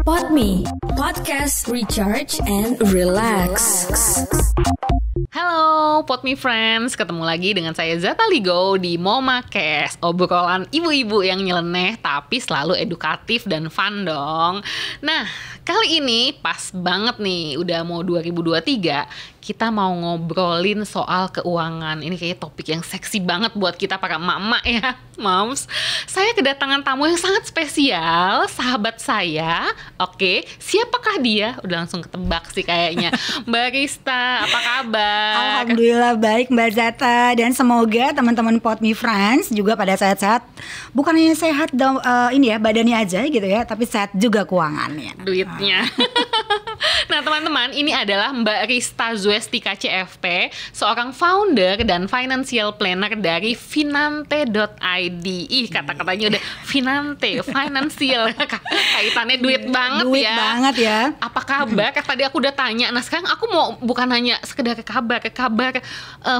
Podme, podcast recharge and relax. Halo Podme Friends, ketemu lagi dengan saya Zata Ligo di Momakes, obrolan ibu-ibu yang nyeleneh tapi selalu edukatif dan fun dong. Nah, kali ini pas banget nih, udah mau 2023, kita mau ngobrolin soal keuangan. Ini kayaknya topik yang seksi banget buat kita para emak-emak ya, moms. Saya kedatangan tamu yang sangat spesial, sahabat saya. Oke, siapakah dia? Udah langsung ketebak sih kayaknya. Mbak Rista, apa kabar? Alhamdulillah baik Mbak Zata, dan semoga teman-teman Podme Friends juga pada sehat-sehat. Bukan hanya sehat ini ya badannya aja gitu ya, tapi sehat juga keuangannya, duitnya. Nah teman-teman, ini adalah Mbak Rista Zwestika CFP, seorang founder dan financial planner dari Finante.id. Ih, kata-katanya udah Finante, financial, kaitannya duit banget duit ya. banget ya. Apa kabar? Tadi aku udah tanya. Nah sekarang aku mau bukan hanya sekedar kabar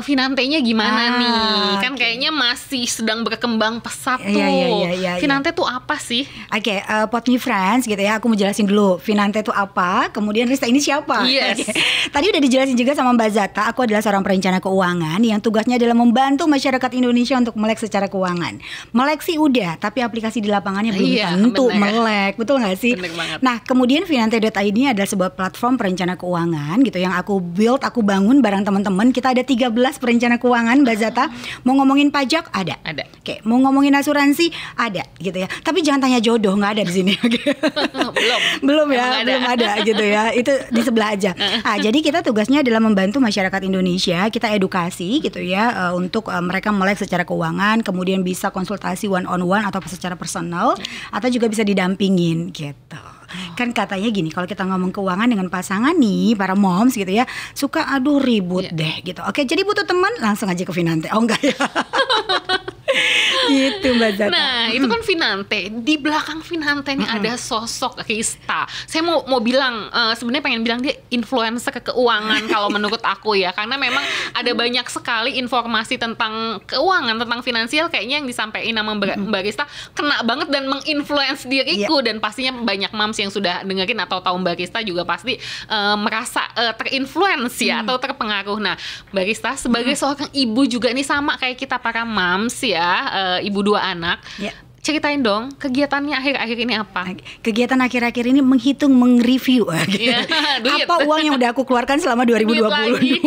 Finante-nya gimana nih? Kan kayaknya masih sedang berkembang pesat tuh. Iya. Finante tuh apa sih? Oke, Podme Friends gitu ya. Aku mau jelasin dulu Finante itu apa, kemudian Rista ini siapa. Yes. Tadi udah dijelasin juga sama Mbak Zata. Aku adalah seorang perencana keuangan yang tugasnya adalah membantu masyarakat Indonesia untuk melek secara keuangan. Melek sih udah, tapi aplikasi di lapangannya belum tentu melek. Betul nggak sih? Bener banget. Nah, kemudian Finante.id adalah sebuah platform perencana keuangan gitu yang aku build, aku bangun bareng teman-teman. Kita ada 13 perencana keuangan, Mbak Zata. Mau ngomongin pajak ada. Oke, mau ngomongin asuransi ada gitu ya. Tapi jangan tanya jodoh, nggak ada di sini. belum ya, belum ada gitu ya. Itu di sebelah aja. Nah, jadi kita tugasnya adalah membantu masyarakat Indonesia. Kita edukasi gitu ya untuk mereka melek secara keuangan, kemudian bisa konsultasi one on one atau secara personal, atau juga bisa didampingin gitu. Kan katanya gini, kalau kita ngomong keuangan dengan pasangan nih, para moms gitu ya, suka aduh ribut deh gitu. Oke, jadi butuh teman, langsung aja ke Finante. Oh enggak ya. Gitu Mbak Zata. Nah itu kan Finante. Di belakang Finante ini ada sosok Rista. Saya mau bilang sebenarnya pengen bilang dia influencer keuangan kalau menurut aku ya, karena memang ada banyak sekali informasi tentang keuangan, tentang finansial kayaknya yang disampaikan sama Mbak Rista kena banget dan menginfluence diriku. Dan pastinya banyak moms yang sudah dengerin atau tahu Mbak Rista juga pasti merasa terinfluence ya atau terpengaruh. Nah Mbak Rista sebagai seorang ibu juga nih, sama kayak kita para moms ya, ibu 2 anak. Ceritain dong kegiatannya akhir-akhir ini apa? Kegiatan akhir-akhir ini menghitung, mengreview apa uang yang udah aku keluarkan selama 2020.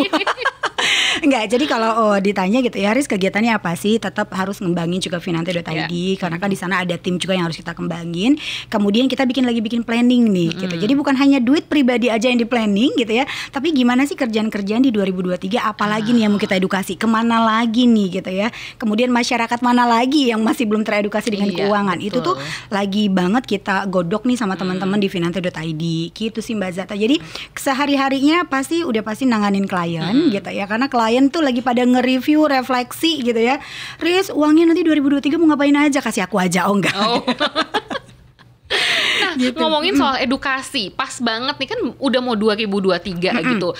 Enggak, jadi kalau ditanya gitu ya, Riz kegiatannya apa sih? Tetap harus ngembangin juga Finante.id karena kan di sana ada tim juga yang harus kita kembangin. Kemudian kita bikin planning nih gitu. Jadi bukan hanya duit pribadi aja yang di planning gitu ya, tapi gimana sih kerjaan-kerjaan di 2023, apalagi nih yang mau kita edukasi, kemana lagi nih gitu ya. Kemudian masyarakat mana lagi yang masih belum teredukasi dengan keuangan. Betul. Itu tuh lagi banget kita godok nih sama teman-teman di Finante.id gitu sih Mbak Zata. Jadi sehari-harinya pasti nanganin klien gitu ya, karena klien tuh lagi pada nge-review, refleksi gitu ya. Riz, uangnya nanti 2023 mau ngapain aja? Kasih aku aja. Oh enggak. Nah gitu. Ngomongin soal edukasi, pas banget nih kan udah mau 2023 gitu.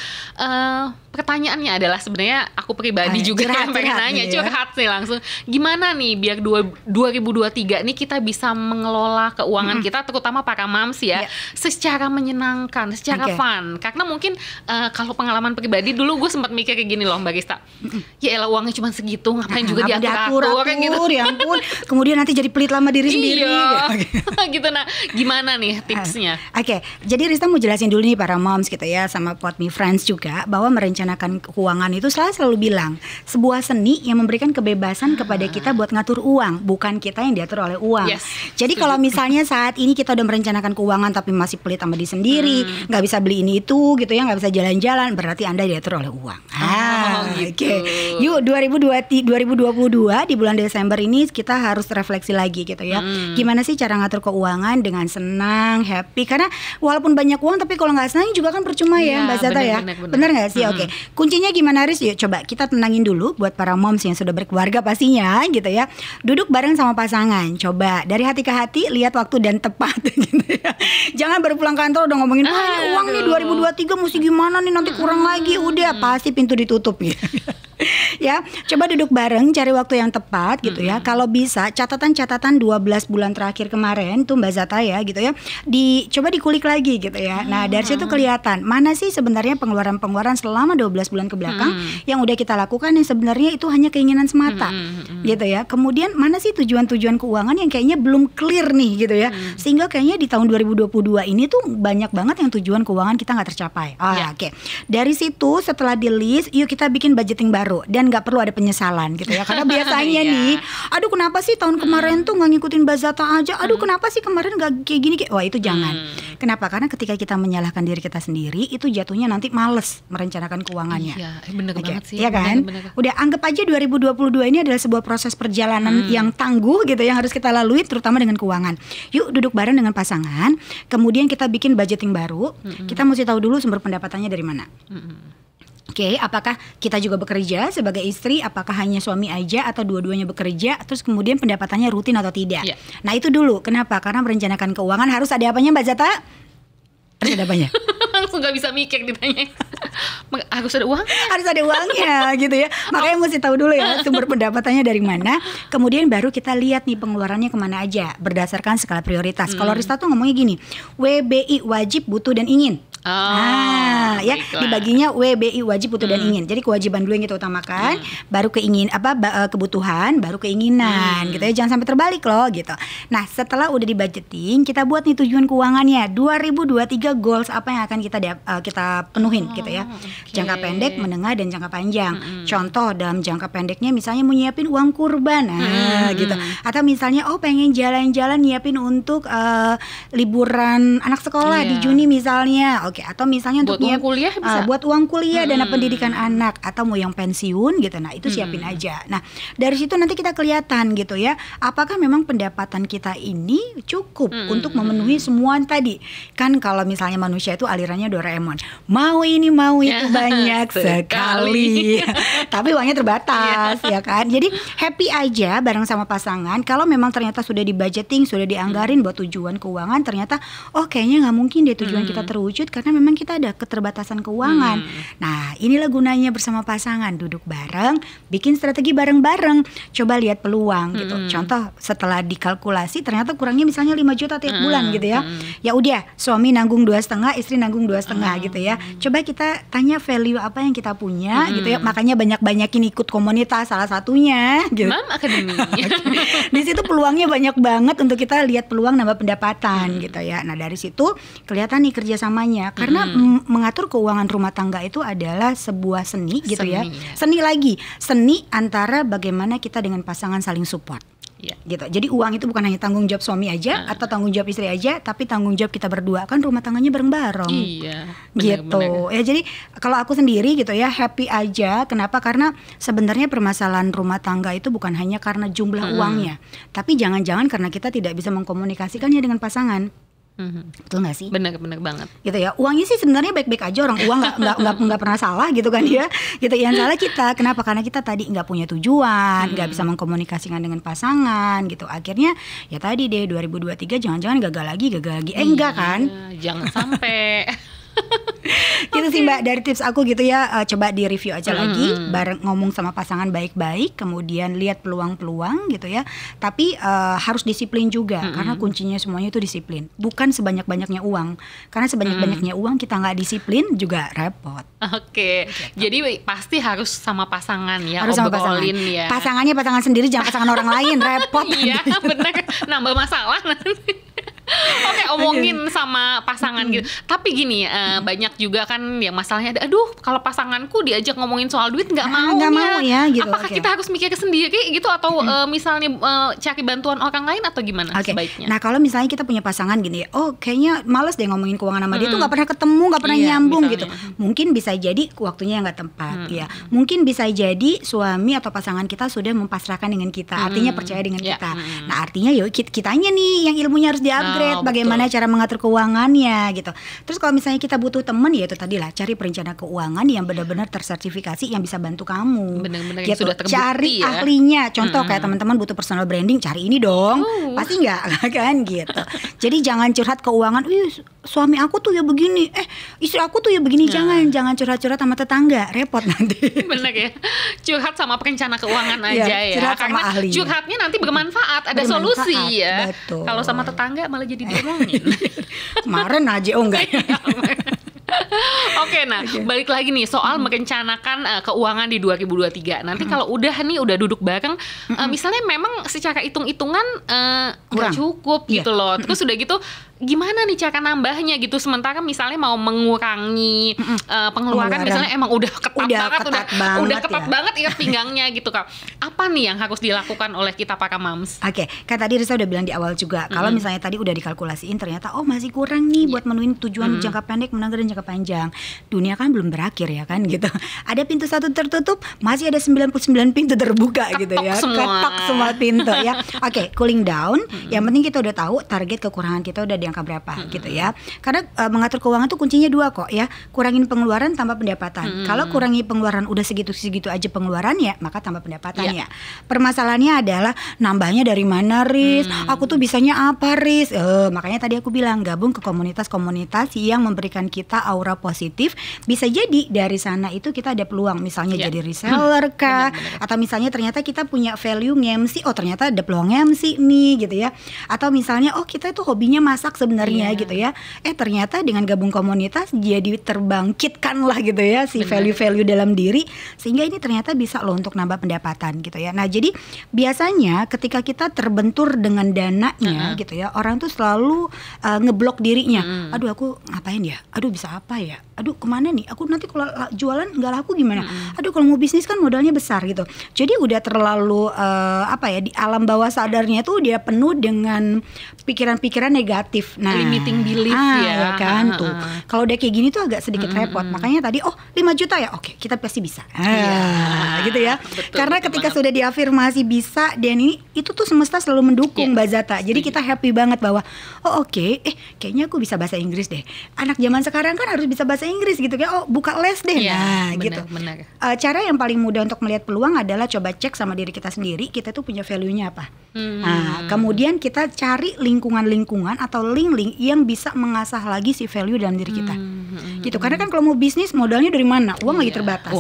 Pertanyaannya adalah sebenarnya aku pribadi juga yang pengen nanya, curhat nih langsung. Gimana nih biar 2023 nih kita bisa mengelola keuangan kita, terutama para moms ya, secara menyenangkan, secara fun. Karena mungkin kalau pengalaman pribadi dulu gue sempat mikir kayak gini loh Mbak Rista. Ya elah uangnya cuma segitu, ngapain juga diatur-atur gitu. Ya ampun. Kemudian nanti jadi pelit lama diri sendiri. Gitu. Nah gimana nih tipsnya? Oke, jadi Rista mau jelasin dulu nih para moms gitu ya, sama Podme Friends juga, bahwa merencanakan keuangan itu selalu bilang sebuah seni yang memberikan kebebasan kepada kita buat ngatur uang, bukan kita yang diatur oleh uang. Jadi kalau misalnya saat ini kita udah merencanakan keuangan tapi masih pelit sama diri sendiri, nggak bisa beli ini itu gitu ya, nggak bisa jalan-jalan, berarti Anda diatur oleh uang. Gitu. Yuk 2022 di bulan Desember ini kita harus refleksi lagi gitu ya. Gimana sih cara ngatur keuangan dengan senang, happy? Karena walaupun banyak uang tapi kalau nggak senang juga kan percuma ya Mbak Zata ya. Bener nggak sih? Oke. Kuncinya gimana Riz? Yuk coba kita tenangin dulu buat para moms yang sudah berkeluarga pastinya gitu ya. Duduk bareng sama pasangan. Coba dari hati ke hati lihat waktu dan tepat gitu ya. Jangan baru pulang kantor udah ngomongin ini uang nih 2023 mesti gimana nih, nanti kurang lagi. Udah pasti pintu ditutup gitu. Ya, coba duduk bareng, cari waktu yang tepat gitu ya. Kalau bisa catatan-catatan 12 bulan terakhir kemarin tuh Mbak Zata ya gitu ya. Coba dikulik lagi gitu ya. Nah, dari situ kelihatan mana sih sebenarnya pengeluaran-pengeluaran selama 12 bulan ke belakang yang udah kita lakukan yang sebenarnya itu hanya keinginan semata. Gitu ya. Kemudian mana sih tujuan-tujuan keuangan yang kayaknya belum clear nih gitu ya. Sehingga kayaknya di tahun 2022 ini tuh banyak banget yang tujuan keuangan kita nggak tercapai. Oke. Dari situ setelah di list, yuk kita bikin budgeting baru. Dan gak perlu ada penyesalan gitu ya. Karena biasanya nih, aduh kenapa sih tahun kemarin tuh gak ngikutin Mbak Zata aja. Aduh kenapa sih kemarin gak kayak gini. Wah itu jangan. Kenapa? Karena ketika kita menyalahkan diri kita sendiri, itu jatuhnya nanti males merencanakan keuangannya. Iya bener banget sih. Iya kan? Bener. Udah anggap aja 2022 ini adalah sebuah proses perjalanan yang tangguh gitu, yang harus kita lalui terutama dengan keuangan. Yuk duduk bareng dengan pasangan. Kemudian kita bikin budgeting baru. Kita mesti tahu dulu sumber pendapatannya dari mana. Oke, apakah kita juga bekerja sebagai istri? Apakah hanya suami aja atau dua-duanya bekerja? Terus kemudian pendapatannya rutin atau tidak? Nah itu dulu. Kenapa? Karena merencanakan keuangan harus ada apanya Mbak Zata? Harus ada apanya? Langsung gak bisa mikir ditanya. Harus ada uang? Harus ada uangnya gitu ya. Makanya mesti tahu dulu ya sumber pendapatannya dari mana. Kemudian baru kita lihat nih pengeluarannya kemana aja berdasarkan skala prioritas. Kalau Rista tuh ngomongnya gini, WBI wajib, butuh dan ingin. Ya dibaginya WBI wajib, butuh dan ingin. Jadi kewajiban dulu yang kita utamakan, baru kebutuhan, baru keinginan gitu ya. Jangan sampai terbalik loh gitu. Nah, setelah udah dibudgeting, kita buat nih tujuan keuangannya. 2023 goals apa yang akan kita penuhin gitu ya. Jangka pendek, menengah dan jangka panjang. Contoh dalam jangka pendeknya misalnya mau nyiapin uang kurban gitu. Atau misalnya pengen jalan-jalan nyiapin untuk liburan anak sekolah di Juni misalnya. Atau misalnya untuk uang kuliah bisa. Buat uang kuliah, dana pendidikan anak, atau mau yang pensiun gitu. Nah, itu siapin aja. Nah, dari situ nanti kita kelihatan gitu ya, apakah memang pendapatan kita ini cukup untuk memenuhi semua tadi. Kan kalau misalnya manusia itu alirannya Doraemon. Mau ini, mau itu banyak sekali. Tapi uangnya terbatas ya kan. Jadi happy aja bareng sama pasangan. Kalau memang ternyata sudah di-budgeting, sudah dianggarin buat tujuan keuangan, ternyata kayaknya nggak mungkin deh tujuan kita terwujud karena memang kita ada keterbatasan keuangan. Nah, inilah gunanya bersama pasangan, duduk bareng, bikin strategi bareng-bareng, coba lihat peluang gitu. Contoh setelah dikalkulasi ternyata kurangnya misalnya 5 juta tiap bulan gitu ya. Ya udah, suami nanggung 2,5, istri nanggung 2,5 gitu ya. Coba kita tanya value apa yang kita punya gitu ya. Makanya banyak-banyakin ikut komunitas salah satunya gitu. Mom Academy. Di situ peluangnya banyak banget untuk kita lihat peluang nambah pendapatan gitu ya. Nah, dari situ kelihatan nih kerjasamanya. Karena mengatur keuangan rumah tangga itu adalah sebuah seni gitu ya. Seni antara bagaimana kita dengan pasangan saling support. Gitu. Jadi uang itu bukan hanya tanggung jawab suami aja atau tanggung jawab istri aja, tapi tanggung jawab kita berdua. Kan rumah tangganya bareng-bareng. Gitu. Ya jadi kalau aku sendiri gitu ya happy aja. Kenapa? Karena sebenarnya permasalahan rumah tangga itu bukan hanya karena jumlah uangnya, tapi jangan-jangan karena kita tidak bisa mengkomunikasikannya dengan pasangan. Betul nggak sih? Bener banget. Gitu ya. Uangnya sih sebenarnya baik-baik aja, orang uang nggak pernah salah gitu kan ya. Gitu. Yang salah kita. Kenapa? Karena kita tadi nggak punya tujuan, nggak bisa mengkomunikasikan dengan pasangan gitu. Akhirnya ya tadi deh 2023 jangan-jangan gagal lagi. Enggak kan? Jangan sampai. Gitu sih Mbak, dari tips aku gitu ya. Coba di review aja lagi, bareng ngomong sama pasangan baik-baik, kemudian lihat peluang-peluang gitu ya. Tapi harus disiplin juga, karena kuncinya semuanya itu disiplin. Bukan sebanyak-banyaknya uang, karena sebanyak-banyaknya uang kita nggak disiplin juga repot. Gitu. Jadi pasti harus sama pasangan ya. Harus sama pasangan. Ya. Pasangannya pasangan sendiri, jangan pasangan orang lain, repot. Iya bener, nambah masalah nanti. Oke, omongin sama pasangan gitu. Tapi gini, banyak juga kan yang masalahnya, aduh kalau pasanganku diajak ngomongin soal duit nggak mau ya gitu. Apakah kita harus mikir sendiri gitu atau misalnya cari bantuan orang lain atau gimana sebaiknya? Nah kalau misalnya kita punya pasangan gini, kayaknya males deh ngomongin keuangan sama dia tuh nggak pernah ketemu, nggak pernah nyambung misalnya. Gitu. Mungkin bisa jadi waktunya nggak tepat ya. Mungkin bisa jadi suami atau pasangan kita sudah mempasrahkan dengan kita, artinya percaya dengan kita. Nah artinya yuk kitanya nih yang ilmunya harus di-upgrade. Bagaimana cara mengatur keuangannya gitu. Terus kalau misalnya kita butuh teman, ya itu tadi lah, cari perencana keuangan yang benar-benar tersertifikasi yang bisa bantu kamu. Benar-benar gitu. Sudah terbukti cari ya. Ahlinya. Contoh kayak teman-teman butuh personal branding, cari ini dong. Pasti enggak kan gitu. Jadi jangan curhat keuangan, suami aku tuh ya begini, istri aku tuh ya begini. Jangan curhat-curhat sama tetangga, repot nanti. Bener ya, curhat sama perencana keuangan aja ya, curhat sama karena ahli. Curhatnya nanti bermanfaat, ada solusi ya. Betul. Kalau sama tetangga malah jadi diomongin. Kemarin aja enggak ya. Oke, nah balik lagi nih soal merencanakan keuangan di 2023. Nanti kalau udah duduk bareng, misalnya memang secara hitung-hitungan kurang cukup gitu loh. Terus udah gitu gimana nih cara nambahnya gitu, sementara misalnya mau mengurangi pengeluaran misalnya emang udah ketat banget ikat pinggangnya gitu Kak. Apa nih yang harus dilakukan oleh kita para moms? Oke, kan tadi Risa udah bilang di awal juga, kalau misalnya tadi udah dikalkulasiin ternyata masih kurang nih buat menuhin tujuan jangka pendek, menengah dan jangka panjang. Dunia kan belum berakhir ya kan gitu. Ada pintu satu tertutup, masih ada 99 pintu terbuka gitu ya. Ketok semua pintu ya. Oke, cooling down. Yang penting kita udah tahu target kekurangan kita udah di angka berapa gitu ya. Karena mengatur keuangan tuh kuncinya 2 kok ya. Kurangin pengeluaran tambah pendapatan. Kalau kurangi pengeluaran udah segitu-segitu aja pengeluarannya, maka tambah pendapatannya. Permasalahannya adalah nambahnya dari mana, Riz? Aku tuh bisanya apa, Riz? Makanya tadi aku bilang gabung ke komunitas-komunitas yang memberikan kita aura positif. Bisa jadi dari sana itu kita ada peluang misalnya jadi reseller kah, atau misalnya ternyata kita punya value nge-MC, ternyata ada peluang nge-MC nih gitu ya. Atau misalnya kita itu hobinya masak sebenarnya gitu ya. Ternyata dengan gabung komunitas jadi terbangkitkan lah gitu ya si value-value dalam diri, sehingga ini ternyata bisa loh untuk nambah pendapatan gitu ya. Nah, jadi biasanya ketika kita terbentur dengan dananya gitu ya, orang tuh selalu ngeblok dirinya. Aduh, aku ngapain ya? Aduh, bisa apa ya? Aduh, kemana nih? Aku nanti kalau jualan nggak laku gimana? Aduh, kalau mau bisnis kan modalnya besar gitu. Jadi udah terlalu di alam bawah sadarnya tuh dia penuh dengan pikiran-pikiran negatif. Nah, limiting belief ya kan tuh. Kalau udah kayak gini tuh agak sedikit repot. Makanya tadi 5 juta ya, oke, kita pasti bisa. Gitu ya. Betul, karena ketika sudah diafirmasi bisa, dan itu tuh semesta selalu mendukung Mbak Zata. Jadi kita happy banget bahwa kayaknya aku bisa bahasa Inggris deh. Anak zaman sekarang kan harus bisa bahasa Inggris gitu ya. Buka les deh. Gitu. Cara yang paling mudah untuk melihat peluang adalah coba cek sama diri kita sendiri, kita tuh punya value-nya apa. Nah, kemudian kita cari lingkungan-lingkungan atau link-link yang bisa mengasah lagi si value dalam diri kita. Gitu. Karena kan kalau mau bisnis modalnya dari mana? Uang lagi terbatas.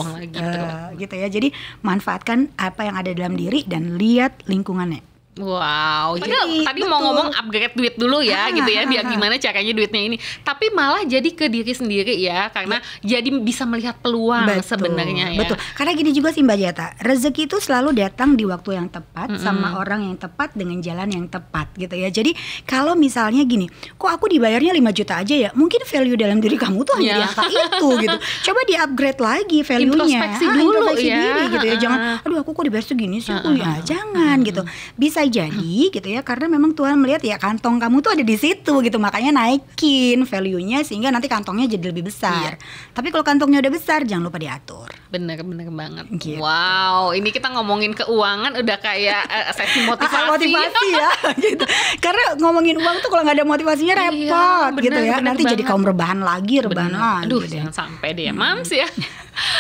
Gitu ya. Jadi manfaatkan apa yang ada dalam diri dan lihat lingkungannya. Wow, jadi tadi mau ngomong upgrade duit dulu ya gitu ya, biar gimana caranya duitnya ini. Tapi malah jadi ke diri sendiri ya, karena jadi bisa melihat peluang sebenarnya ya. Betul, karena gini juga sih Mbak Jata, rezeki itu selalu datang di waktu yang tepat, sama orang yang tepat, dengan jalan yang tepat gitu ya. Jadi kalau misalnya gini, kok aku dibayarnya 5 juta aja ya, mungkin value dalam diri kamu tuh hanya di angka itu gitu. Coba di upgrade lagi value-nya, introspeksi dulu ya, diri gitu ya. Jangan, aduh aku kok dibayar segini sih, jangan gitu. Bisa jadi gitu ya, karena memang Tuhan melihat ya kantong kamu tuh ada di situ gitu, makanya naikin value-nya sehingga nanti kantongnya jadi lebih besar. Tapi kalau kantongnya udah besar, jangan lupa diatur. Bener banget. Gitu. Wow, ini kita ngomongin keuangan udah kayak sesi motivasi ya gitu. Karena ngomongin uang tuh kalau nggak ada motivasinya repot gitu ya. Nanti jadi kaum rebahan lagi. Aduh, jangan sampai deh Mams ya.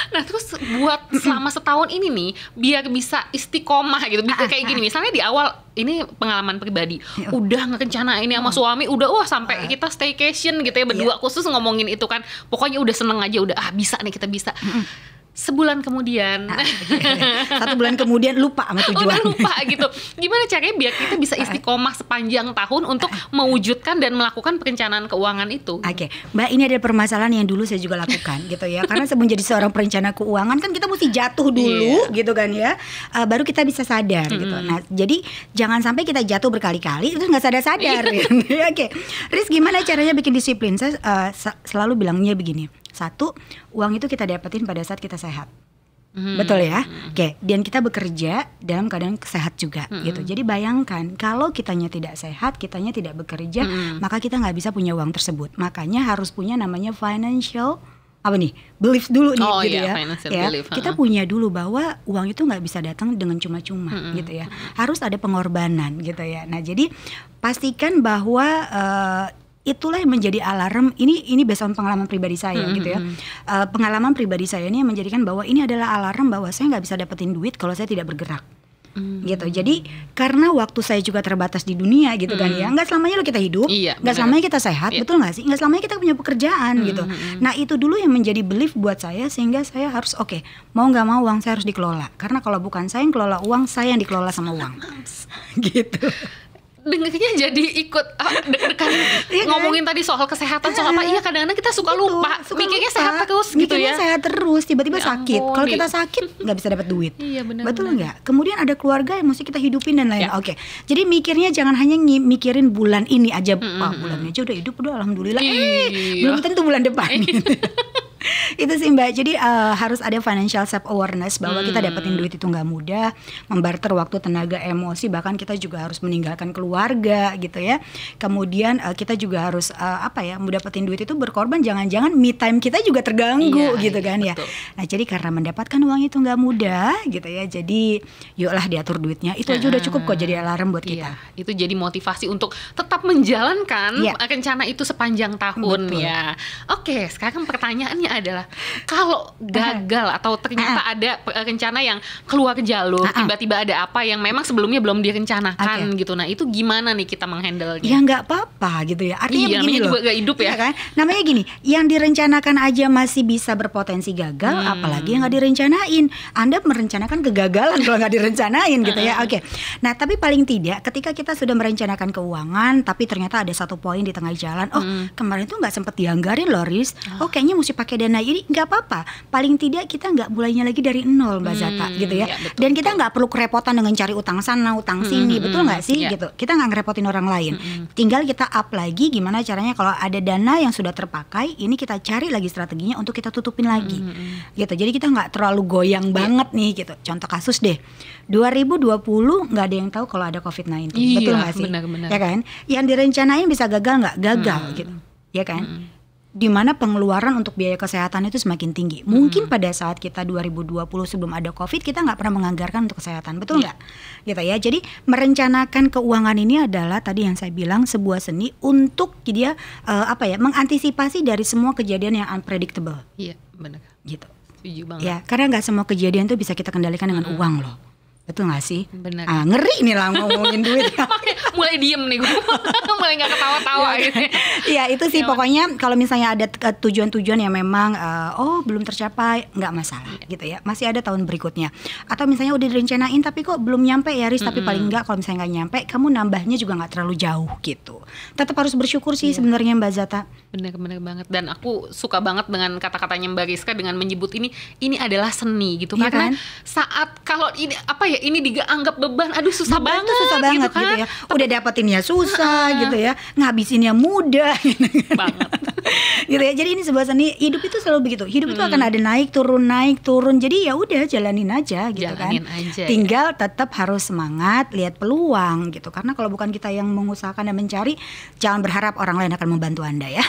Nah, terus buat selama setahun ini nih, biar bisa istiqomah gitu, kayak gini misalnya di awal, ini pengalaman pribadi, udah ngerencanain sama suami, udah sampai kita staycation gitu ya, berdua khusus ngomongin itu kan, pokoknya udah seneng aja, udah bisa nih, kita bisa. Sebulan kemudian 1 bulan kemudian lupa sama tujuan. Udah lupa gitu. Gimana caranya biar kita bisa istiqomah sepanjang tahun untuk mewujudkan dan melakukan perencanaan keuangan itu? Oke, Mbak, ini ada permasalahan yang dulu saya juga lakukan gitu ya. Karena sebelum jadi seorang perencana keuangan kan kita mesti jatuh dulu gitu kan ya, baru kita bisa sadar gitu. Nah, jadi jangan sampai kita jatuh berkali-kali terus nggak sadar-sadar gitu. Oke, Riz, gimana caranya bikin disiplin? Saya selalu bilangnya begini. 1, uang itu kita dapetin pada saat kita sehat. Betul ya? Oke, dan kita bekerja dalam keadaan sehat juga gitu. Jadi bayangkan kalau kitanya tidak sehat, kitanya tidak bekerja, maka kita nggak bisa punya uang tersebut. Makanya harus punya namanya financial belief dulu nih gitu ya. Belief, kita punya dulu bahwa uang itu nggak bisa datang dengan cuma-cuma gitu ya. Harus ada pengorbanan gitu ya. Nah, jadi pastikan bahwa itulah yang menjadi alarm. Ini based on pengalaman pribadi saya gitu ya. Pengalaman pribadi saya ini yang menjadikan bahwa ini adalah alarm bahwa saya nggak bisa dapetin duit kalau saya tidak bergerak. gitu. Jadi karena waktu saya juga terbatas di dunia gitu kan ya, nggak selamanya lo kita hidup, nggak selamanya kita sehat, betul nggak sih? Nggak selamanya kita punya pekerjaan gitu. Nah itu dulu yang menjadi belief buat saya, sehingga saya harus mau nggak mau uang saya harus dikelola, karena kalau bukan saya yang kelola uang, saya yang dikelola sama uang. Gitu. Dengarnya jadi ikut deg-degan ngomongin tadi soal kesehatan, soal apa, iya kadang-kadang kita suka lupa, mikirnya sehat terus gitu ya. Mikirnya sehat terus, tiba-tiba sakit. Kalau kita sakit nggak bisa dapat duit. Iya, benar, betul nggak? Kemudian ada keluarga yang mesti kita hidupin dan lain. Oke. Jadi mikirnya jangan hanya mikirin bulan ini aja. Bulan ini aja udah hidup, udah alhamdulillah. Belum tentu bulan depan. Itu sih Mbak. Jadi harus ada financial self awareness bahwa kita dapetin duit itu nggak mudah, membarter waktu, tenaga, emosi, bahkan kita juga harus meninggalkan keluarga gitu ya. Kemudian kita juga harus mau dapetin duit itu berkorban, jangan-jangan me time kita juga terganggu gitu kan ya. Nah jadi karena mendapatkan uang itu nggak mudah gitu ya, jadi yuklah diatur duitnya. Itu aja udah cukup kok jadi alarm buat kita. Itu jadi motivasi untuk tetap menjalankan rencana itu sepanjang tahun. Ya. Oke, sekarang pertanyaannya adalah kalau gagal atau ternyata ada rencana yang keluar jalur, tiba-tiba ada apa yang memang sebelumnya belum direncanakan gitu. Nah itu gimana nih kita menghandle-nya? Ya nggak apa-apa gitu ya. Artinya begini loh. Juga gak hidup ya kan? Namanya gini, yang direncanakan aja masih bisa berpotensi gagal, apalagi yang nggak direncanain. Anda merencanakan kegagalan kalau nggak direncanain gitu ya. Oke. Nah tapi paling tidak ketika kita sudah merencanakan keuangan, tapi ternyata ada satu poin di tengah jalan, kemarin tuh nggak sempet dianggarin loh Riz. Kayaknya mesti pakai dana ini. Nggak apa-apa, paling tidak kita nggak mulainya lagi dari nol Mbak Zata gitu ya. Betul, dan kita nggak perlu kerepotan dengan cari utang sana, utang sini, betul nggak sih gitu. Kita nggak ngerepotin orang lain. Tinggal kita up lagi gimana caranya kalau ada dana yang sudah terpakai, ini kita cari lagi strateginya untuk kita tutupin lagi gitu. Jadi kita nggak terlalu goyang banget nih gitu. Contoh kasus deh, 2020 nggak ada yang tahu kalau ada COVID-19, betul nggak sih? Benar. Ya kan? Yang direncanain bisa gagal nggak? Gagal gitu, ya kan? Di mana pengeluaran untuk biaya kesehatan itu semakin tinggi. Mungkin pada saat kita 2020 sebelum ada COVID, kita nggak pernah menganggarkan untuk kesehatan, betul nggak? Gitu ya. Jadi merencanakan keuangan ini adalah tadi yang saya bilang sebuah seni untuk dia mengantisipasi dari semua kejadian yang unpredictable. Iya, benar. Gitu. Setuju banget. Ya, karena nggak semua kejadian itu bisa kita kendalikan dengan uang loh. Betul gak sih? Benar. Ngeri nih lah ngomongin duit. Mulai diem nih gue. Mulai gak ketawa-tawa gitu. Iya itu sih pokoknya kalau misalnya ada tujuan-tujuan yang memang belum tercapai, gak masalah gitu ya. Masih ada tahun berikutnya. Atau misalnya udah direncanain tapi kok belum nyampe ya Riz, tapi paling enggak kalau misalnya gak nyampe, kamu nambahnya juga gak terlalu jauh gitu. Tetap harus bersyukur sih sebenarnya Mbak Zata. Bener banget. Dan aku suka banget dengan kata-katanya Mbak Rizka dengan menyebut ini adalah seni gitu. Iya karena kan? Saat kalau ini dianggap beban, aduh susah banget gitu, kan? Gitu ya. Udah dapetinnya susah gitu ya, ngabisinnya mudah gitu banget. Gitu ya. Jadi ini sebuah seni. Hidup itu selalu begitu. Hidup itu akan ada naik turun. Jadi ya udah jalanin aja gitu aja, tinggal tetap harus semangat, lihat peluang gitu. Karena kalau bukan kita yang mengusahakan dan mencari, jangan berharap orang lain akan membantu Anda ya.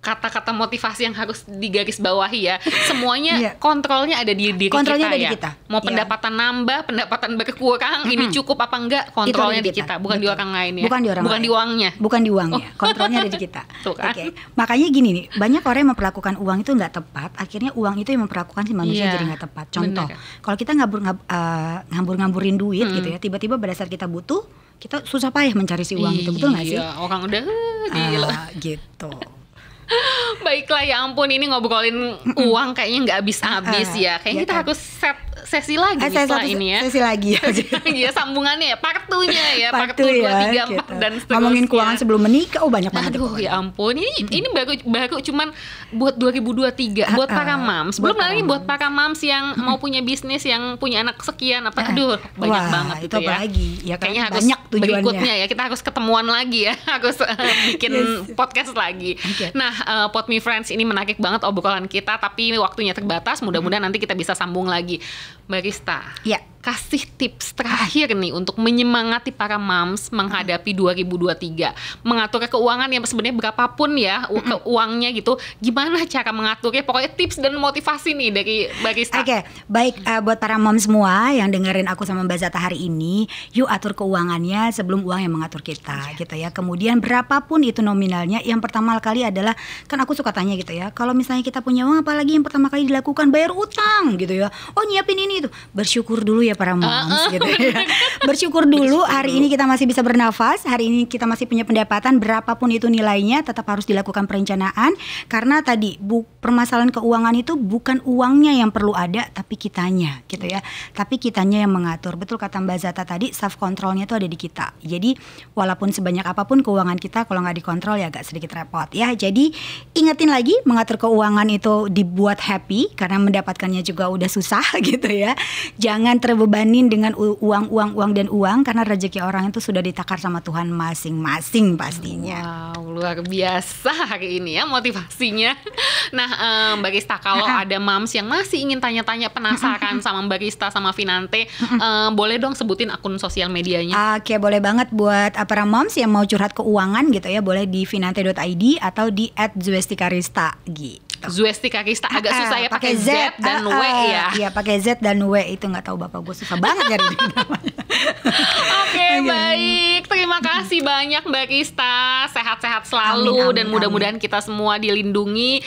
Kata-kata motivasi yang harus digarisbawahi ya. Semuanya kontrolnya ada di diri kontrolnya kita ada ya. di kita. Mau pendapatan nambah, pendapatan berkurang, ini cukup apa enggak, kontrolnya di kita, bukan di orang lain ya. Bukan di orang lain. Di uangnya. Bukan di uangnya. Kontrolnya ada di kita. Kan? Makanya gini nih, banyak orang yang memperlakukan uang itu nggak tepat, akhirnya uang itu yang memperlakukan si manusia jadi nggak tepat. Contoh, kalau kita ngambur-ngamburin duit gitu ya, tiba-tiba pada saat kita butuh, kita susah payah mencari si uang itu, betul nggak sih? Iya, orang udah gila. Gitu. Baiklah, ya ampun, ini ngobrolin uang kayaknya nggak habis-habis ya. Kayaknya kita harus set sesi lagi setelah ini ya. Sesi lagi ya. Iya, sambungannya ya, part 2-nya ya, part 2, 3, 4 dan seterusnya. Ngomongin keuangan sebelum menikah, banyak banget. Aduh, ya ampun, ini baru cuman buat 2023, buat para moms. Belum lagi buat para moms yang mau punya bisnis, yang punya anak sekian aduh, banyak banget itu ya kan. Kayaknya harus banyak berikutnya ya, kita harus ketemuan lagi ya, harus bikin podcast lagi. Nah, Pod Me Friends, ini menarik banget obrolan kita, tapi waktunya terbatas. Mudah-mudahan nanti kita bisa sambung lagi. Mbak Rista, kasih tips terakhir nih untuk menyemangati para moms menghadapi 2023, mengatur keuangan yang sebenarnya berapapun ya uangnya gitu, gimana cara mengaturnya, pokoknya tips dan motivasi nih dari Mbak Rista. Oke, baik, buat para moms semua yang dengerin aku sama Mbak Zata hari ini, yuk atur keuangannya sebelum uang yang mengatur kita gitu ya. Kemudian berapapun itu nominalnya, yang pertama kali adalah, kan aku suka tanya gitu ya, kalau misalnya kita punya uang, apalagi yang pertama kali dilakukan bayar utang gitu ya. Oh, nyiapin ini itu, bersyukur dulu ya ya para moms gitu ya. Bersyukur dulu hari ini kita masih bisa bernafas, hari ini kita masih punya pendapatan, berapapun itu nilainya tetap harus dilakukan perencanaan. Karena tadi permasalahan keuangan itu bukan uangnya yang perlu ada, tapi kitanya gitu ya. Tapi kitanya yang mengatur. Betul kata Mbak Zata tadi, self controlnya itu ada di kita. Jadi walaupun sebanyak apapun keuangan kita, kalau nggak dikontrol ya agak sedikit repot ya. Jadi ingetin lagi, mengatur keuangan itu dibuat happy karena mendapatkannya juga udah susah gitu ya. Jangan terbebanin dengan uang dan uang, karena rezeki orang itu sudah ditakar sama Tuhan masing-masing pastinya. Wow, luar biasa hari ini ya motivasinya. Nah, Mbak Rista, kalau ada moms yang masih ingin tanya-tanya, penasaran sama Mbak Rista sama Finante, boleh dong sebutin akun sosial medianya. Oke, boleh banget buat para moms yang mau curhat keuangan gitu ya, boleh di finante.id atau di @zuestikarista gitu. Zuestika Rista, agak susah ya pakai Z dan W ya. Iya, pakai Z dan W, itu nggak tahu bapak gue susah banget nyari namanya. Oke, baik. Terima kasih banyak Mbak Rista. Sehat-sehat selalu dan mudah-mudahan kita semua dilindungi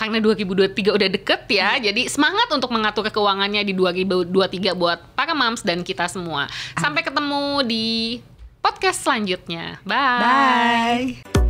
karena 2023 udah deket ya. Jadi semangat untuk mengatur keuangannya di 2023 buat para moms dan kita semua. Sampai ketemu di podcast selanjutnya. Bye. Bye.